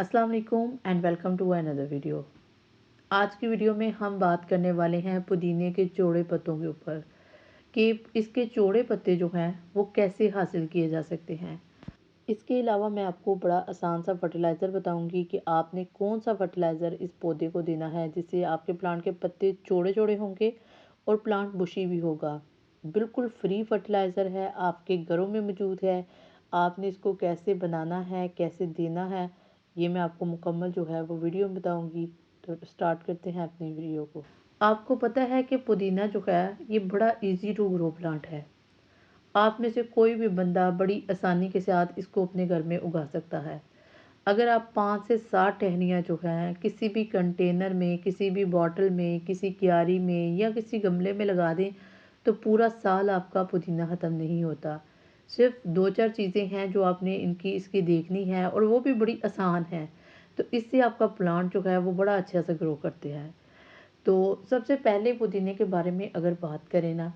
अस्सलाम वालेकुम and welcome to another video. आज की वीडियो में हम बात करने वाले हैं पुदीने के चौड़े पत्तों के ऊपर कि इसके चौड़े पत्ते जो हैं वो कैसे हासिल किए जा सकते हैं। इसके अलावा मैं आपको बड़ा आसान सा फर्टिलाइज़र बताऊंगी कि आपने कौन सा फर्टिलाइज़र इस पौधे को देना है जिससे आपके प्लांट के पत्ते चौड़े चौड़े होंगे और प्लांट बुशी भी होगा। बिल्कुल फ्री फर्टिलाइज़र है, आपके घरों में मौजूद है। आपने इसको कैसे बनाना है, कैसे देना है, ये मैं आपको मुकम्मल जो है वो वीडियो में बताऊंगी। तो स्टार्ट करते हैं अपनी वीडियो को। आपको पता है कि पुदीना जो है ये बड़ा इजी टू ग्रो प्लांट है। आप में से कोई भी बंदा बड़ी आसानी के साथ इसको अपने घर में उगा सकता है। अगर आप 5 से 7 टहनियाँ जो हैं किसी भी कंटेनर में, किसी भी बॉटल में, किसी क्यारी में या किसी गमले में लगा दें तो पूरा साल आपका पुदीना ख़त्म नहीं होता। सिर्फ 2-4 चीज़ें हैं जो आपने इसकी देखनी है और वो भी बड़ी आसान है। तो इससे आपका प्लांट जो है वो बड़ा अच्छा सा ग्रो करते हैं। तो सबसे पहले पुदीने के बारे में अगर बात करें ना,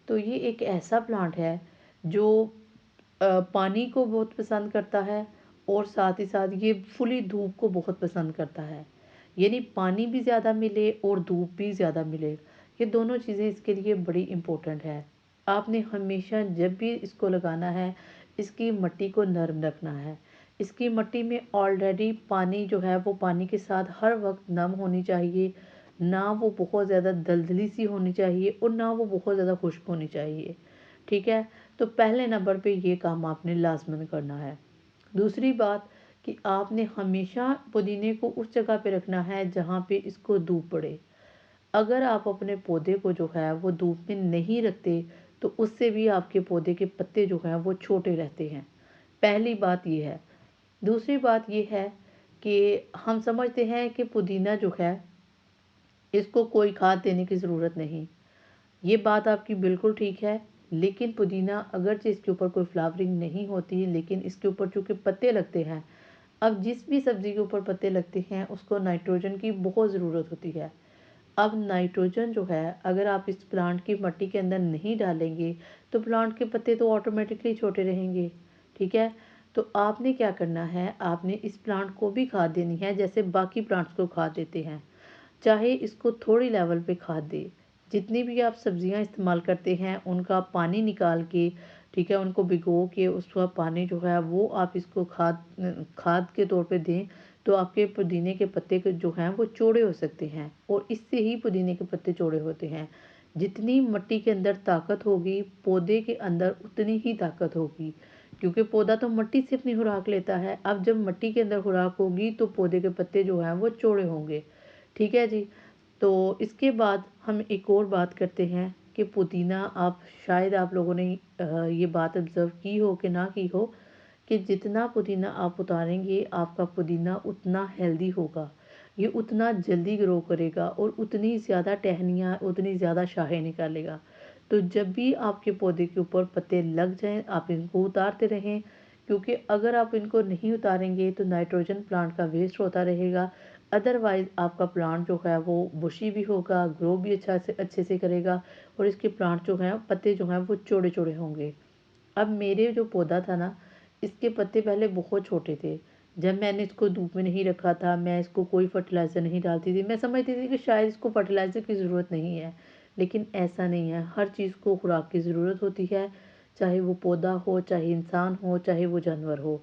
तो ये एक ऐसा प्लांट है जो पानी को बहुत पसंद करता है और साथ ही साथ ये फुली धूप को बहुत पसंद करता है। यानी पानी भी ज़्यादा मिले और धूप भी ज़्यादा मिले, ये दोनों चीज़ें इसके लिए बड़ी इम्पोर्टेंट है। आपने हमेशा जब भी इसको लगाना है, इसकी मिट्टी को नरम रखना है। इसकी मिट्टी में ऑलरेडी पानी जो है वो पानी के साथ हर वक्त नम होनी चाहिए, ना वो बहुत ज़्यादा दलदली सी होनी चाहिए और ना वो बहुत ज़्यादा खुश्क होनी चाहिए। ठीक है? तो पहले नंबर पे ये काम आपने लाज़मन करना है। दूसरी बात कि आपने हमेशा पुदीने को उस जगह पे रखना है जहाँ पे इसको धूप पड़े। अगर आप अपने पौधे को जो है वो धूप में नहीं रखते तो उससे भी आपके पौधे के पत्ते जो हैं वो छोटे रहते हैं। पहली बात ये है। दूसरी बात ये है कि हम समझते हैं कि पुदीना जो है इसको कोई खाद देने की ज़रूरत नहीं। ये बात आपकी बिल्कुल ठीक है, लेकिन पुदीना अगरचे इसके ऊपर कोई फ्लावरिंग नहीं होती, लेकिन इसके ऊपर चूँकि पत्ते लगते हैं, अब जिस भी सब्ज़ी के ऊपर पत्ते लगते हैं उसको नाइट्रोजन की बहुत ज़रूरत होती है। अब नाइट्रोजन जो है अगर आप इस प्लांट की मिट्टी के अंदर नहीं डालेंगे तो प्लांट के पत्ते तो ऑटोमेटिकली छोटे रहेंगे। ठीक है? तो आपने क्या करना है, आपने इस प्लांट को भी खाद देनी है जैसे बाकी प्लांट्स को खाद देते हैं। चाहे इसको थोड़ी लेवल पे खाद दें। जितनी भी आप सब्जियां इस्तेमाल करते हैं उनका पानी निकाल के, ठीक है, उनको भिगो के उसका पानी जो है वो आप इसको खाद के तौर पे दें। तो आपके पुदीने के पत्ते जो हैं वो चौड़े हो सकते हैं और इससे ही पुदीने के पत्ते चौड़े होते हैं। जितनी मिट्टी के अंदर ताकत होगी पौधे के अंदर उतनी ही ताकत होगी, क्योंकि पौधा तो मिट्टी से अपनी खुराक लेता है। अब जब मिट्टी के अंदर खुराक होगी तो पौधे के पत्ते जो हैं वो चौड़े होंगे। ठीक है जी। तो इसके बाद हम एक और बात करते हैं कि पुदीना, आप शायद आप लोगों ने ये बात ऑब्ज़र्व की हो कि ना की हो कि जितना पुदीना आप उतारेंगे आपका पुदीना उतना हेल्दी होगा। ये उतना जल्दी ग्रो करेगा और उतनी ज़्यादा टहनियाँ, उतनी ज़्यादा शाखें निकालेगा। तो जब भी आपके पौधे के ऊपर पत्ते लग जाएँ आप इनको उतारते रहें, क्योंकि अगर आप इनको नहीं उतारेंगे तो नाइट्रोजन प्लांट का वेस्ट होता रहेगा। अदरवाइज़ आपका प्लांट जो है वो बुशी भी होगा, ग्रो भी अच्छे से करेगा और इसके प्लांट जो हैं पत्ते जो हैं वो चौड़े-चौड़े होंगे। अब मेरे जो पौधा था ना, इसके पत्ते पहले बहुत छोटे थे। जब मैंने इसको धूप में नहीं रखा था, मैं इसको कोई फर्टिलाइज़र नहीं डालती थी। मैं समझती थी कि शायद इसको फर्टिलाइज़र की ज़रूरत नहीं है, लेकिन ऐसा नहीं है। हर चीज़ को खुराक की ज़रूरत होती है, चाहे वो पौधा हो, चाहे इंसान हो, चाहे वो जानवर हो।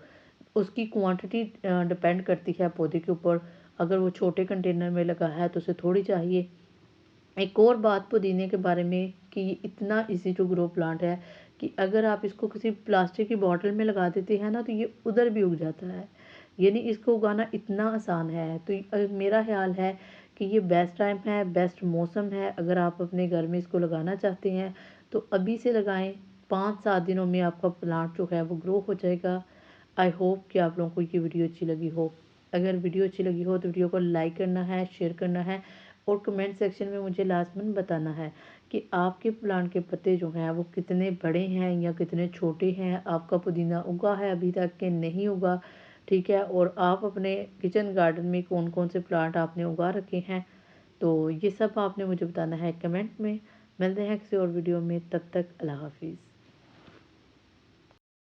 उसकी क्वांटिटी डिपेंड करती है पौधे के ऊपर। अगर वो छोटे कंटेनर में लगा है तो उसे थोड़ी चाहिए। एक और बात पुदीने के बारे में कि ये इतना इजी टू ग्रो प्लांट है कि अगर आप इसको किसी प्लास्टिक की बॉटल में लगा देते हैं ना तो ये उधर भी उग जाता है। यानी इसको उगाना इतना आसान है। तो मेरा ख्याल है कि ये बेस्ट टाइम है, बेस्ट मौसम है। अगर आप अपने घर में इसको लगाना चाहते हैं तो अभी से लगाएं। 5-7 दिनों में आपका प्लांट जो है वो ग्रो हो जाएगा। आई होप कि आप लोगों को ये वीडियो अच्छी लगी हो। अगर वीडियो अच्छी लगी हो तो वीडियो को लाइक करना है, शेयर करना है और कमेंट सेक्शन में मुझे लाज़मन बताना है कि आपके प्लांट के पत्ते जो हैं वो कितने बड़े हैं या कितने छोटे हैं। आपका पुदीना उगा है अभी तक कि नहीं उगा, ठीक है, और आप अपने किचन गार्डन में कौन कौन से प्लांट आपने उगा रखे हैं। तो ये सब आपने मुझे बताना है कमेंट में। मिलते हैं किसी और वीडियो में, तब तक अल्लाह हाफिज़।